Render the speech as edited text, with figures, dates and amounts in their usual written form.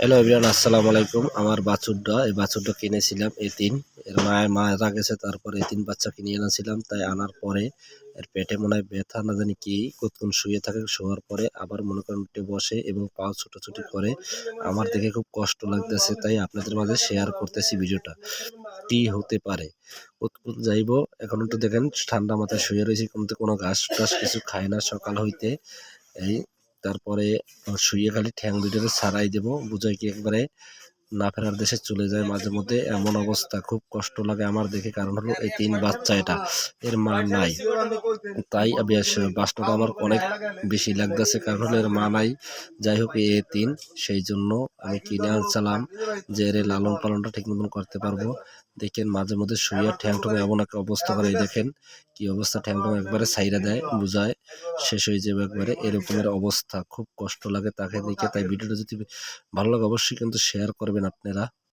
Hello everyone, আসসালামু আলাইকুম। আমার বাছুরটা এই বাছুরটা কিনেছিলাম এতিন। এর মারা গেছে, তারপরে এতিন বাচ্চা কিনে এনেছিলাম। তাই আনার পরে এর পেটে মনে হয় ব্যথা, না জানি কি, কতক্ষণ শুয়ে থাকে। শোয়ার পরে আবার মনে করেন উঠে বসে এবং পা ছুটাছুটি করে। আমার দেখে খুব কষ্ট লাগতেছে, তাই আপনাদের মাঝে শেয়ার করতেছি ভিডিওটা। কি হতে পারে, কতক্ষণ যাইবো। এখন একটু দেখেন, ঠান্ডা মাথায় শুয়ে রয়েছে, কিন্তু কোনো ঘাস টাস কিছু খায় না সকাল হইতে। এই তারপরে শুয়ে খালি ঠ্যাং দুটোকে ছাড়াই দেবো, বুঝাই কি একবারে না ফেরার দেশে চলে যায়। মাঝে মধ্যে এমন অবস্থা, খুব কষ্ট লাগে আমার দেখে। কারণ হলো এই তিন বাচ্চা, এটা এর মা নাই। তাই বেশ বাসনাটা আমার অনেক বেশি লাগতেছে, কারণ হলো এর মা নাই। যাই হোক, এ তিন, সেই জন্য আমি কিনে আনছিলাম যে এর লালন পালনটা ঠিক মতন করতে পারবো। দেখেন মাঝে মধ্যে শুয়ে ঠ্যাং টং এমন একটা অবস্থা করে, দেখেন কি অবস্থা, ঠ্যাং টং একবারে সাইরা দেয়, বুঝায় শেষ হয়ে যাবে একবারে, এরকমের অবস্থা। খুব কষ্ট লাগে তাকে দেখে। তাই ভিডিওটা যদি ভালো লাগে অবশ্যই কিন্তু শেয়ার করবেন আপনারা।